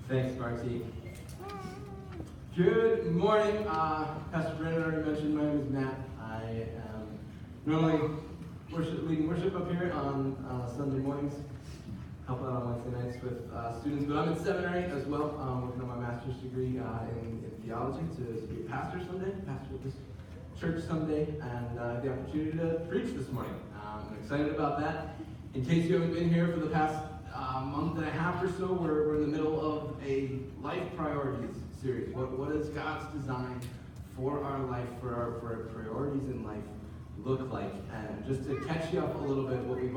Thanks, Marty. Good morning. Pastor Brandon already mentioned my name is Matt. I am normally leading worship up here on Sunday mornings. Help out on Wednesday nights with students, but I'm in seminary as well, working on my master's degree in theology to be a pastor someday, pastor of this church someday, and I have the opportunity to preach this morning. I'm excited about that. In case you haven't been here for the past month and a half or so, we're in the middle of a life priorities series. What is God's design for our life, for our priorities in life look like? And just to catch you up a little bit, what we've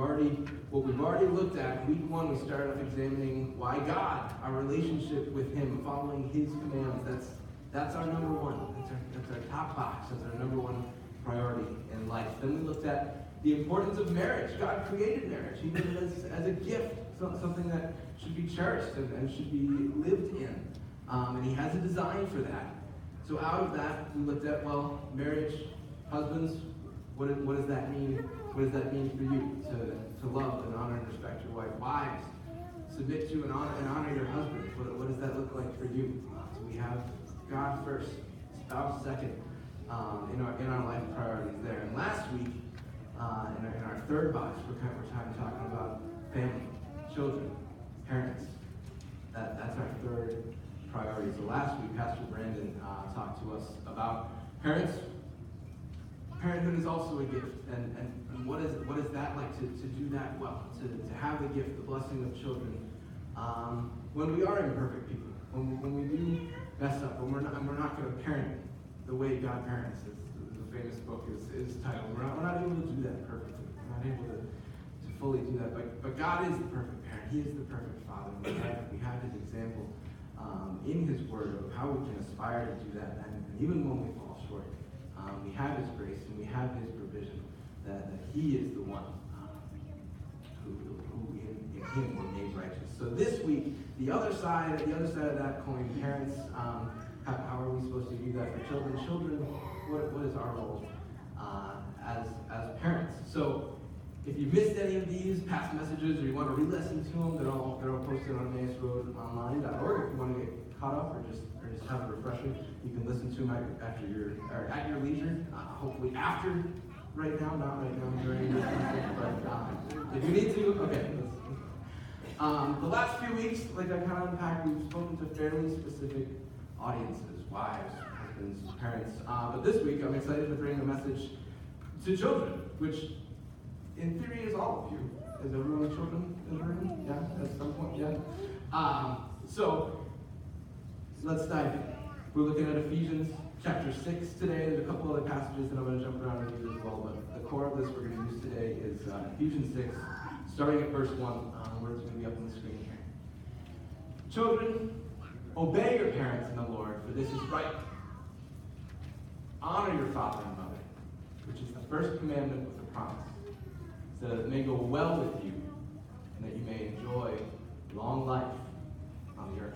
already looked at, week one, we started off examining why God, our relationship with Him, following His commands. That's our number one. That's our top box. That's our number one priority in life. Then we looked at the importance of marriage. God created marriage. He did it as a gift, something that should be cherished and should be lived in. And He has a design for that. So out of that, we looked at, marriage, husbands, what does that mean? What does that mean for you to love and honor and respect your wife? Wives, submit to and honor your husband. What does that look like for you? So we have God first, spouse second, in our life priorities there. And last week, in our third box, we're talking about family, children, parents. That's our third priority. So last week, Pastor Brandon talked to us about parents. Parenthood is also a gift, and what is that like to do that well, to have the gift, the blessing of children, when we are imperfect people, when we do mess up, when we're not going to parent the way God parents, as the famous book is titled. We're not able to do that perfectly. We're not able to fully do that, but God is the perfect parent. He is the perfect father. We have His example in His Word of how we can aspire to do that, and even when we fall short. We have His grace and we have His provision that He is the one who in Him we're made righteous. So this week, the other side of that coin, parents, how are we supposed to do that for children? Children, what is our role as parents? So if you missed any of these past messages or you want to re-listen to them, they're all posted on emmausroadonline.org. If you want to get caught up or just have a refresher, you can listen to them at your leisure. Hopefully after right now, not right now during this message, but if you need to, okay. The last few weeks, like I kind of unpacked, we've spoken to fairly specific audiences, wives, husbands, parents. But this week, I'm excited to bring a message to children, which in theory is all of you. Is everyone children in the room? Yeah, at some point, yeah. So let's dive in. We're looking at Ephesians chapter 6 today. There's a couple other passages that I'm going to jump around and use as well, but the core of this we're going to use today is Ephesians 6, starting at verse 1. Words are going to be up on the screen here. Children, obey your parents in the Lord, for this is right. Honor your father and mother, which is the first commandment with a promise, so that it may go well with you, and that you may enjoy long life on the earth.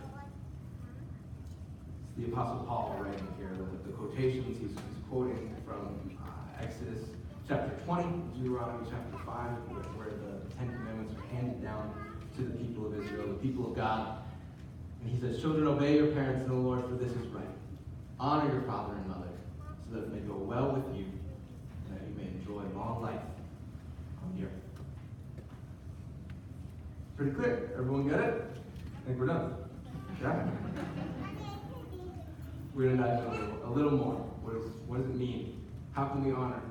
It's the Apostle Paul writing here. The quotations he's quoting from Exodus chapter 20, Deuteronomy chapter 5, where the Ten Commandments are handed down to the people of Israel, the people of God. And he says, children, obey your parents in the Lord, for this is right. Honor your father and mother, so that it may go well with you, and that you may enjoy long life on the earth. Pretty clear. Everyone get it? I think we're done. Yeah? We're going to dive in a little more. What does it mean? How can we honor?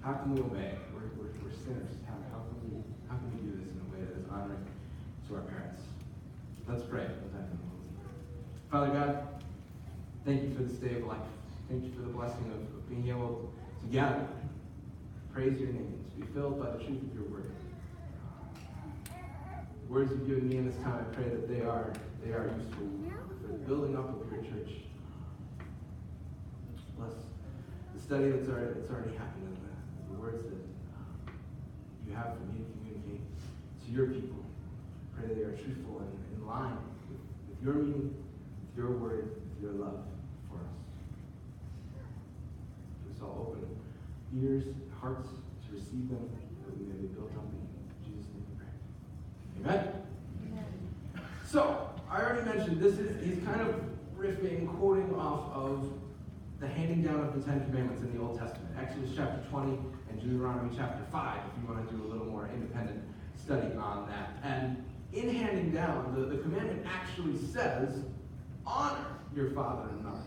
How can we obey? We're sinners. How can we do this in a way that is honoring to our parents? Let's pray. Father God, thank you for this day of life. Thank you for the blessing of being able to gather, praise your name, to be filled by the truth of your word. The words you've given me in this time, I pray that they are useful for the building up of your church. Bless the study that's already happened, and the words that you have for me to communicate to your people. Pray that they are truthful and in line with your meaning, with your word, with your love for us. Give us all open ears and hearts to receive them, that we may be built up in Jesus' name we pray. Amen? Amen. So, I already mentioned he's kind of riffing, quoting off of the handing down of the Ten Commandments in the Old Testament, Exodus chapter 20 and Deuteronomy chapter 5, if you want to do a little more independent study on that. And in handing down, the commandment actually says, honor your father and mother.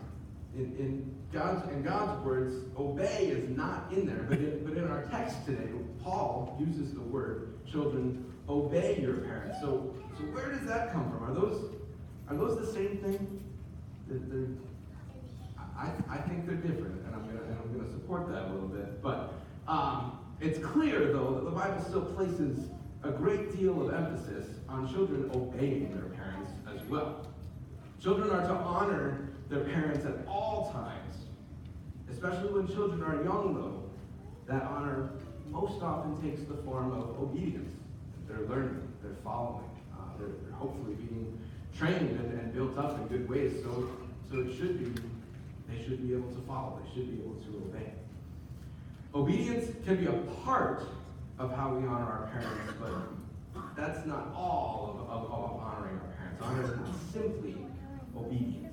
In God's words, obey is not in there, but in our text today, Paul uses the word, children, obey your parents. So where does that come from? Are those the same thing? I think they're different, and I'm gonna support that a little bit. But it's clear, though, that the Bible still places a great deal of emphasis on children obeying their parents as well. Children are to honor their parents at all times, especially when children are young, though. That honor most often takes the form of obedience. They're learning, they're following, they're hopefully being trained and built up in good ways. So they should be able to follow, they should be able to obey. Obedience can be a part of how we honor our parents, but that's not all of honoring our parents. Honor is not simply obedience.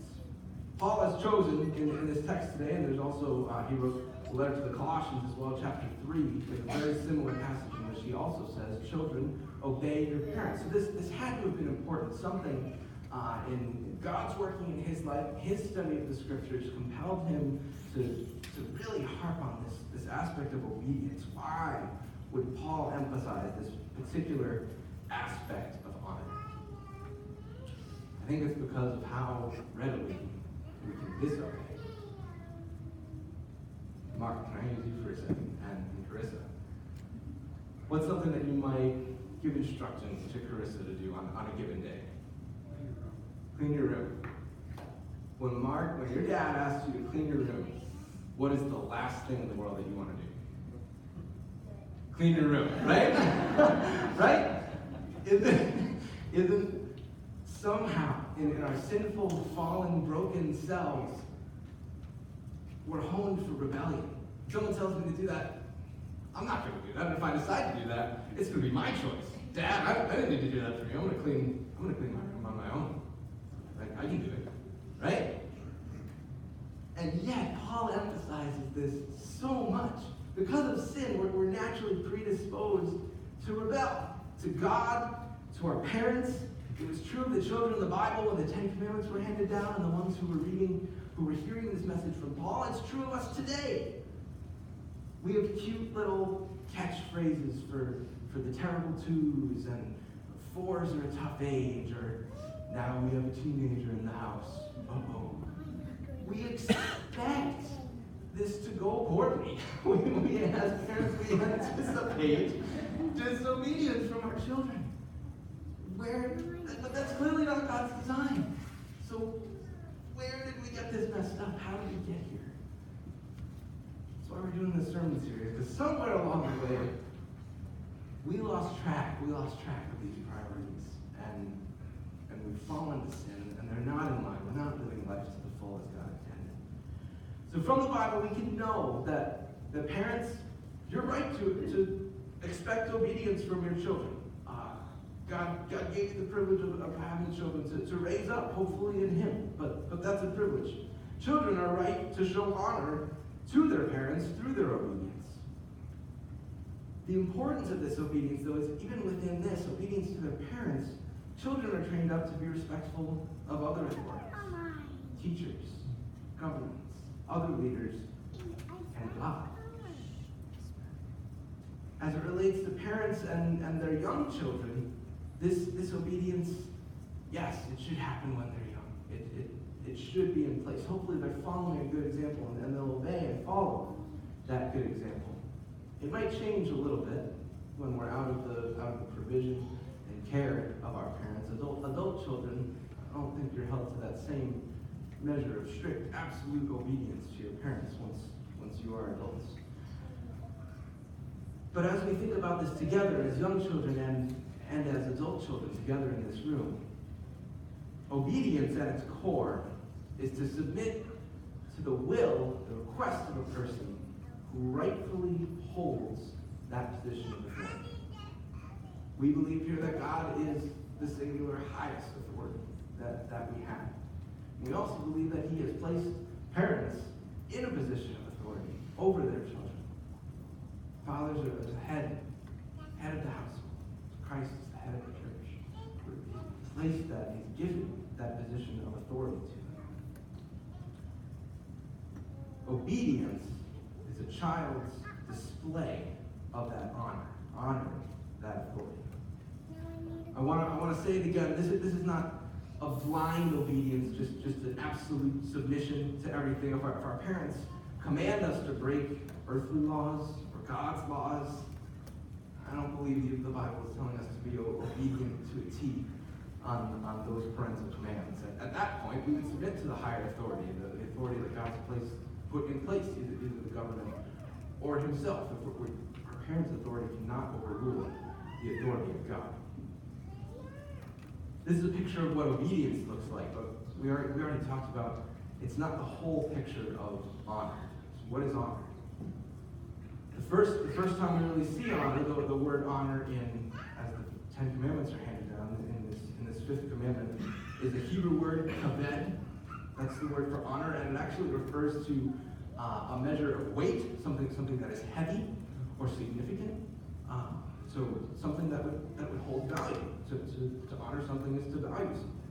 Paul has chosen in this text today, and there's also, he wrote a letter to the Colossians as well, chapter 3, with a very similar passage in which he also says, children, obey your parents. So this had to have been important. Something in God's working in his life, his study of the scriptures compelled him to really harp on this aspect of obedience. Why would Paul emphasize this particular aspect of honor? I think it's because of how readily we can disobey. Mark, can I use you for a second? And Carissa. What's something that you might give instructions to Carissa to do on a given day? Clean your room. When your dad asks you to clean your room, what is the last thing in the world that you want to do? Clean your room, right? Right? Isn't somehow in our sinful, fallen, broken selves, we're honed for rebellion. If someone tells me to do that, I'm not going to do that. If I decide to do that, it's going to be my choice. Dad, I didn't need to do that for you. I'm going to clean my room on my own. Like, I can do it, right? And yet, Paul emphasizes this so much. Because of sin, we're naturally predisposed to rebel. To God, to our parents. It was true of the children in the Bible when the Ten Commandments were handed down, and the ones who were hearing this message from Paul. It's true of us today. We have cute little catchphrases for the terrible twos, and fours are a tough age, or now we have a teenager in the house. Uh-oh. We expect this to go poorly. we as parents, we anticipate disobedience from our children. But that's clearly not God's design. So where did we get this messed up? How did we get here? That's why we're doing this sermon series, because somewhere along the way, we lost track of these priorities, and we've fallen to sin, and they're not in line. We're not living life to the full as God intended. So from the Bible, we can know that the parents, you're right to expect obedience from your children. God gave you the privilege of having children to raise up, hopefully in Him, but that's a privilege. Children are right to show honor to their parents through their obedience. The importance of this obedience, though, is even within this, obedience to their parents, children are trained up to be respectful of other authorities, teachers, governments, other leaders, and God. As it relates to parents and their young children, this obedience, yes, it should happen when they're young. It should be in place. Hopefully they're following a good example, and they'll obey and follow that good example. It might change a little bit when we're out of the provision and care of our parents. Adult children, I don't think you're held to that same measure of strict, absolute obedience to your parents once you are adults. But as we think about this together as young children and as adult children together in this room, obedience at its core is to submit to the request of a person who rightfully holds that position of authority. We believe here that God is the singular highest authority. that we have. We also believe that he has placed parents in a position of authority over their children. Fathers are the head of the household. Christ is the head of the church. He's placed that, he's given that position of authority to them. Obedience is a child's display of that honor, honoring that authority. I want to say it again. This is not a blind obedience, just an absolute submission to everything. If our parents command us to break earthly laws or God's laws, I don't believe the Bible is telling us to be obedient to a T on those parental commands. At that point, we would submit to the higher authority, the authority that God's put in place, either the government or himself. Our parents' authority cannot overrule the authority of God. This is a picture of what obedience looks like, but we already talked about it's not the whole picture of honor. So what is honor? The first time we really see honor, the word honor as the Ten Commandments are handed down in this fifth commandment, is a Hebrew word, kaved. That's the word for honor, and it actually refers to a measure of weight, something that is heavy or significant. So something that would hold value. To honor something is to value something.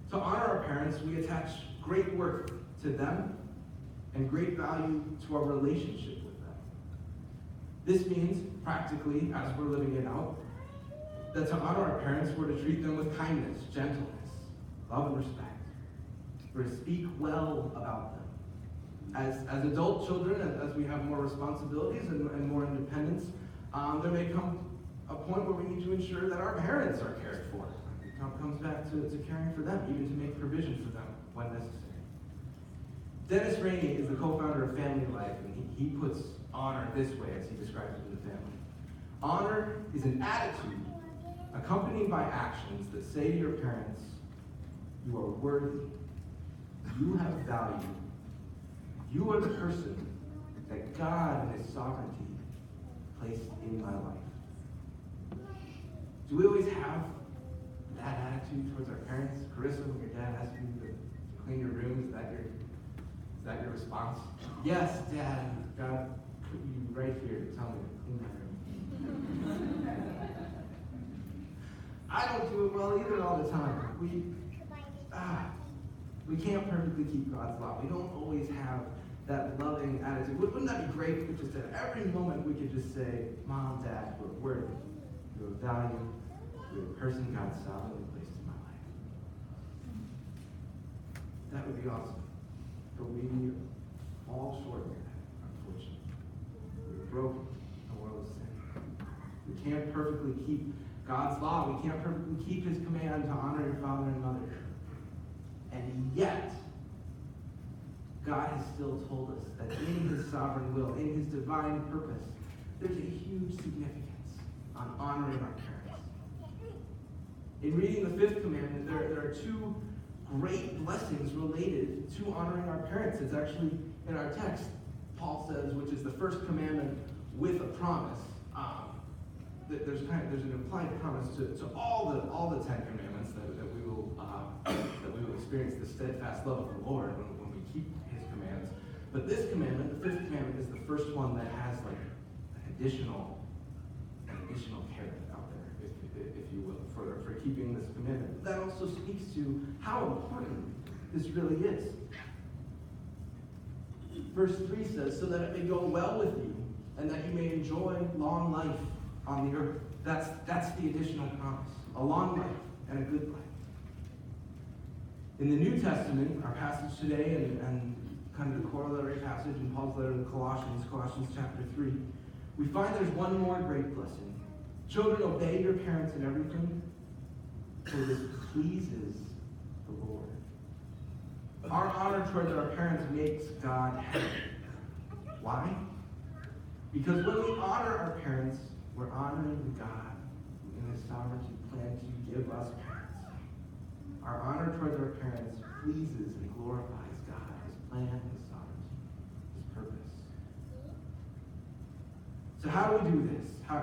To honor our parents, we attach great worth to them and great value to our relationship with them. This means, practically, as we're living it out, that to honor our parents, we're to treat them with kindness, gentleness, love, and respect. We're to speak well about them. As adult children, as we have more responsibilities and more independence, there may come a point where we need to ensure that our parents are cared for. It comes back to caring for them, even to make provision for them when necessary. Dennis Rainey is the co-founder of Family Life, and he puts honor this way as he describes it in the family. Honor is an attitude accompanied by actions that say to your parents, you are worthy, you have value, you are the person that God in his sovereignty placed in my life. Do we always have that attitude towards our parents? Carissa, when your dad asks you to clean your room, is that your response? Yes, Dad, God put you right here to tell me to clean my room. I don't do it well either all the time. We can't perfectly keep God's law. We don't always have that loving attitude. Wouldn't that be great if just at every moment we could just say, Mom, Dad, we're worthy. You're of value. You're a person God sovereignly placed in my life. That would be awesome. But we fall short of that, unfortunately. We're broken. The world is sin. We can't perfectly keep God's law. We can't perfectly keep his command to honor your father and mother. And yet, God has still told us that in his sovereign will, in his divine purpose, there's a huge significance on honoring our parents. In reading the fifth commandment, there are two great blessings related to honoring our parents. It's actually in our text, Paul says, which is the first commandment with a promise. There's an implied promise to all the Ten Commandments that we will experience the steadfast love of the Lord when we keep his commands. But this commandment, the fifth commandment, is the first one that has like an additional carrot out there, if you will, for keeping this commandment. That also speaks to how important this really is. Verse 3 says, so that it may go well with you, and that you may enjoy long life on the earth. That's the additional promise. A long life and a good life. In the New Testament, our passage today, and kind of the corollary passage in Paul's letter to Colossians chapter 3, we find there's one more great blessing. Children, obey your parents in everything, for this pleases the Lord. Our honor towards our parents makes God happy. Why? Because when we honor our parents, we're honoring God who in his sovereignty planned to give us parents. Our honor towards our parents pleases and glorifies God, his plan, his sovereignty, his purpose. So how do we do this? How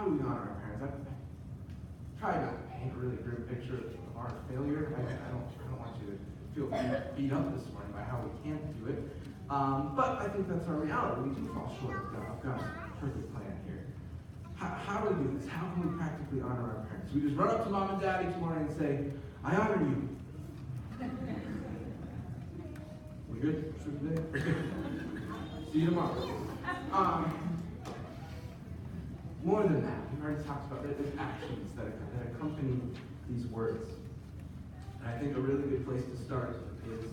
do we honor our parents? I tried not to paint a really grim picture of our failure. I don't want you to feel beat up this morning by how we can't do it. But I think that's our reality. We do fall short of God's perfect plan here. How do we do this? How can we practically honor our parents? We just run up to mom and daddy tomorrow and say, I honor you. We good for today? See you tomorrow. More than that, we've already talked about there's actions that accompany these words. And I think a really good place to start is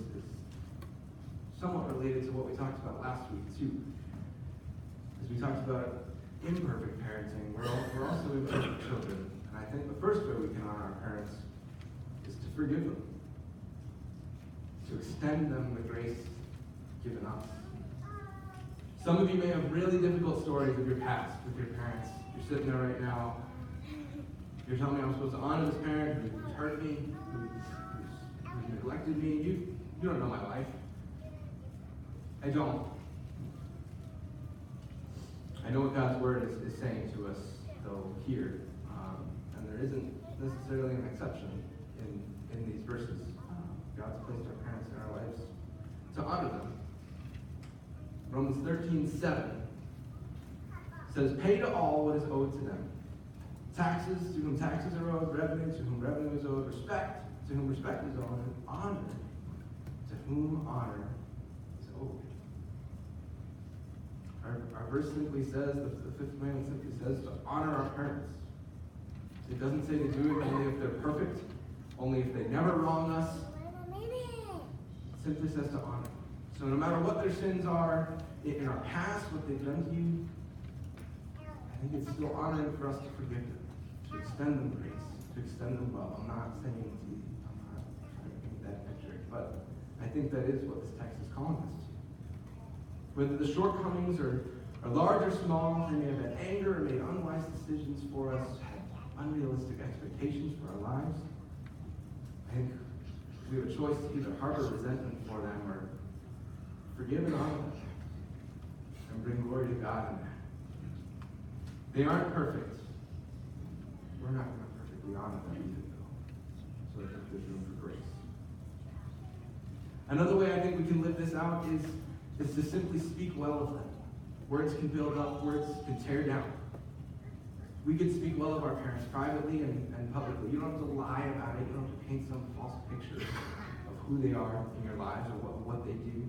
somewhat related to what we talked about last week too. As we talked about imperfect parenting, we're also imperfect children. And I think the first way we can honor our parents is to forgive them. To extend them the grace given us. Some of you may have really difficult stories of your past with your parents. You're sitting there right now. You're telling me I'm supposed to honor this parent who's hurt me, who's neglected me. You don't know my life. I don't. I know what God's word is saying to us, though, here. And there isn't necessarily an exception in these verses. God's placed our parents in our lives to honor them. Romans 13:7 says, pay to all what is owed to them. Taxes, to whom taxes are owed, revenue, to whom revenue is owed, respect, to whom respect is owed, and honor, to whom honor is owed. Our verse simply says, the fifth commandment simply says, to honor our parents. It doesn't say to do it only if they're perfect, only if they never wrong us. It simply says to honor. So no matter what their sins are in our past, what they've done to you, I think it's still honoring for us to forgive them, to extend them grace, to extend them love. I'm not saying it's easy. I'm not trying to paint that picture. But I think that is what this text is calling us to. Whether the shortcomings are large or small, they may have had anger or made unwise decisions for us, unrealistic expectations for our lives. I think we have a choice to either harbor resentment for them or forgive and honor them and bring glory to God in that. They aren't perfect. We're not going to perfectly honor them either, though. So I think there's room for grace. Another way I think we can live this out is to simply speak well of them. Words can build up, words can tear down. We can speak well of our parents privately and publicly. You don't have to lie about it. You don't have to paint some false picture of who they are in your lives or what they do.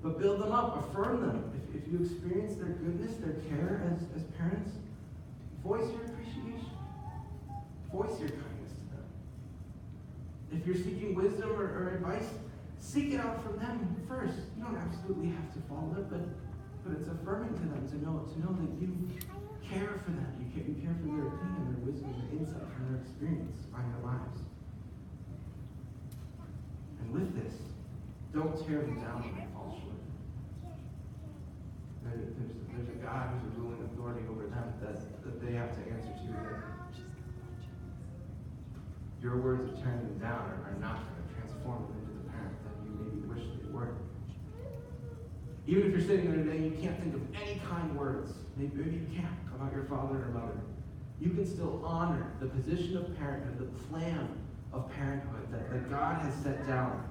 But build them up, affirm them. If you experience their goodness, their care as parents, voice your appreciation. Voice your kindness to them. If you're seeking wisdom or advice, seek it out from them first. You don't absolutely have to follow it, but it's affirming to them to know that you care for them. You care for their opinion, their wisdom, their insight from their experience on your lives. And with this, don't tear them down when they fall short. There's a God who's a ruling authority over them that they have to answer to. That your words of tearing them down are not going to transform them into the parent that you maybe wish they were. Even if you're sitting there today and you can't think of any kind words, maybe you can't about your father or mother, you can still honor the position of parenthood, the plan of parenthood that God has set down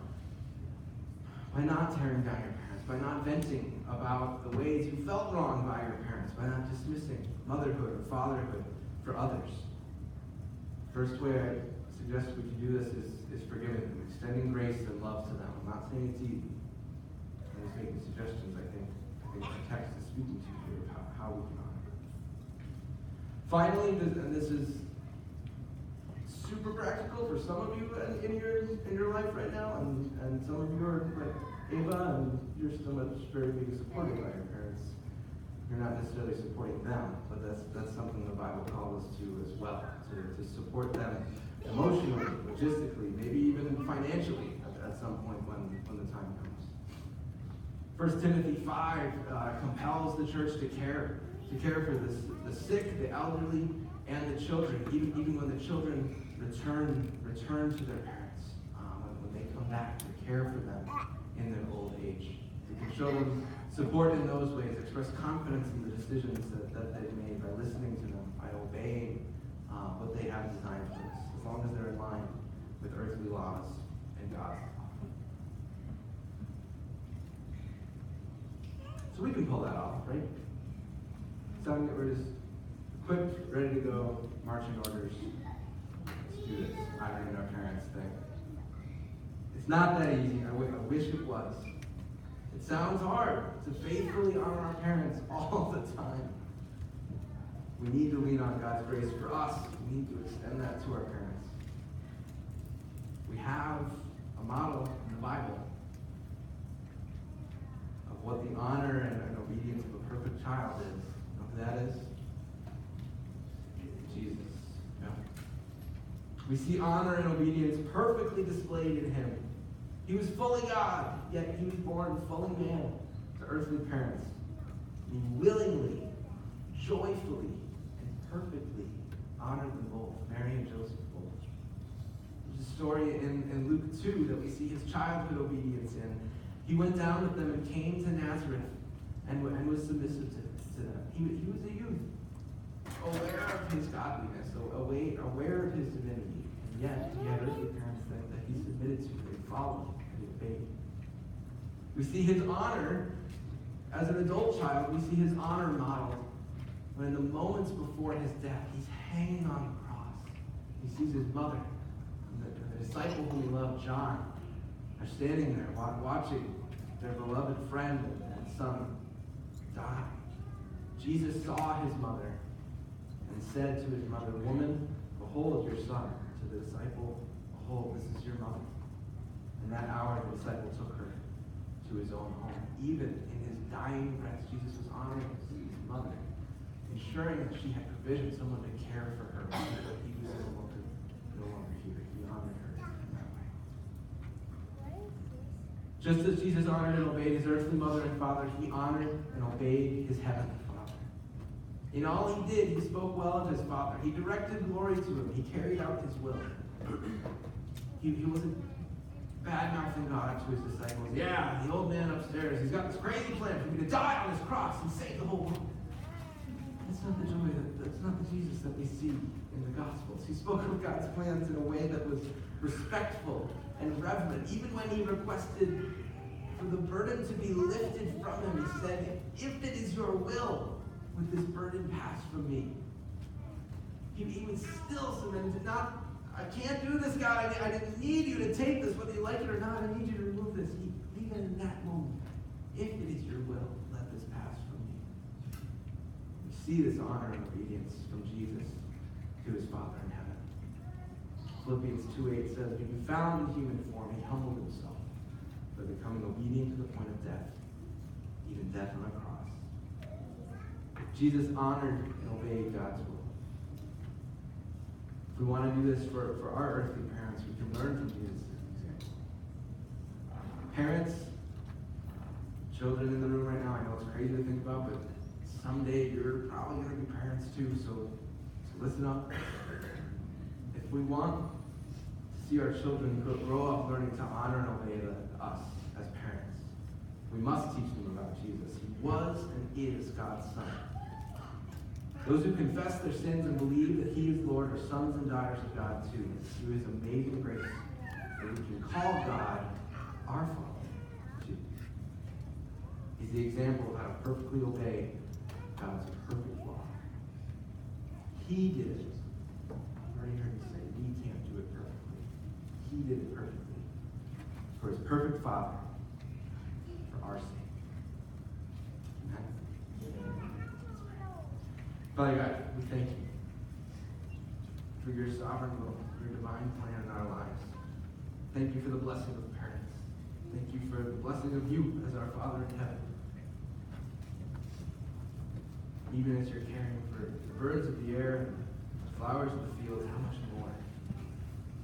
by not tearing down your parents, by not venting about the ways you felt wrong by your parents, by not dismissing motherhood or fatherhood for others. First way I suggest we can do this is forgiving them, extending grace and love to them. I'm not saying it's easy. I'm just making suggestions, I think the text is speaking to you here of how we can honor. Finally, and this is super practical for some of you in your life right now, and some of you are like Ava, and you're still very being supported by your parents. You're not necessarily supporting them, but that's something the Bible calls us to as well, to support them emotionally, logistically, maybe even financially at some point when the time comes. 1 Timothy 5 compels the church to care for the sick, the elderly, and the children, even when the children return to their parents, when they come back, to care for them in their old age. We can show them support in those ways, express confidence in the decisions that they've made by listening to them, by obeying what they have designed for us, as long as they're in line laws and God's law. So we can pull that off, right? Sounding that we're just equipped, ready to go, marching orders. Let's do this, honoring our parents thing. It's not that easy. I wish it was. It sounds hard to faithfully honor our parents all the time. We need to lean on God's grace for us. We need to extend that to our parents. We have a model in the Bible of what the honor and obedience of a perfect child is. You know who that is? Jesus. Yeah. We see honor and obedience perfectly displayed in him. He was fully God, yet he was born fully man to earthly parents. He willingly, joyfully, and perfectly honored them both, Mary and Joseph both. There's a story in Luke 2 that we see his childhood obedience in. He went down with them and came to Nazareth and was submissive to them. He was a youth, aware of his godliness, aware of his divinity, and yet he had earthly parents that he submitted to, that he followed, and he obeyed. We see his honor as an adult child. We see his honor modeled when in the moments before his death, he's hanging on the cross. He sees his mother, and the disciple whom he loved, John, are standing there watching their beloved friend and son die. Jesus saw his mother and said to his mother, "Woman, behold your son." To the disciple, "Behold, this is your mother." In that hour, the disciple took her to his own home. Even in his dying breath, Jesus was honoring his mother, ensuring that she had provision, someone to care for her, but he was no longer here. He honored her in that way. Just as Jesus honored and obeyed his earthly mother and father, he honored and obeyed his heavenly Father. In all he did, he spoke well of his Father. He directed glory to him. He carried out his will. He wasn't bad-mouthing God to his disciples. Yeah, the old man upstairs, he's got this crazy plan for me to die on this cross and save the whole world. That's not the joy, that's not the Jesus that we see in the Gospels. He spoke of God's plans in a way that was respectful and reverent. Even when he requested for the burden to be lifted from him, he said, "If it is your will, would this burden pass from me?" He would still submit to not, "I can't do this, God. I didn't need you to take this, whether you like it or not. I need you to remove this." Even in that moment, "If it is your will, let this pass from me." We see this honor and obedience from Jesus to his Father in heaven. Philippians 2:8 says, "Being found in human form, he humbled himself by becoming obedient to the point of death, even death on a cross." Jesus honored and obeyed God's will. If we want to do this for our earthly parents, we can learn from Jesus' example. Parents, children in the room right now, I know it's crazy to think about, but someday you're probably going to be parents too, so listen up. If we want to see our children grow up learning to honor and obey us as parents, we must teach them about Jesus. He was and is God's Son. Those who confess their sins and believe that he is Lord are sons and daughters of God too. Through his amazing grace, that we can call God our Father too. He's the example of how to perfectly obey God's perfect law. He did it. You've already heard me say, we can't do it perfectly. He did it perfectly. For his perfect Father, for our sake. Amen. Father God, we thank you for your sovereign will, your divine plan in our lives. Thank you for the blessing of parents. Thank you for the blessing of you as our Father in heaven. Even as you're caring for the birds of the air and the flowers of the field, how much more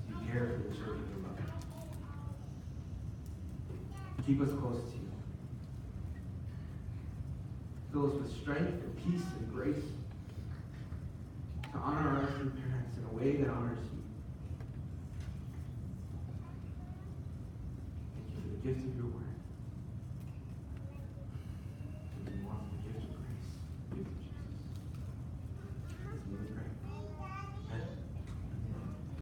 do you care for the children you love? Keep us close to you. Fill us with strength and peace and grace to honor our earthly parents in a way that honors you. Thank you for the gift of your word.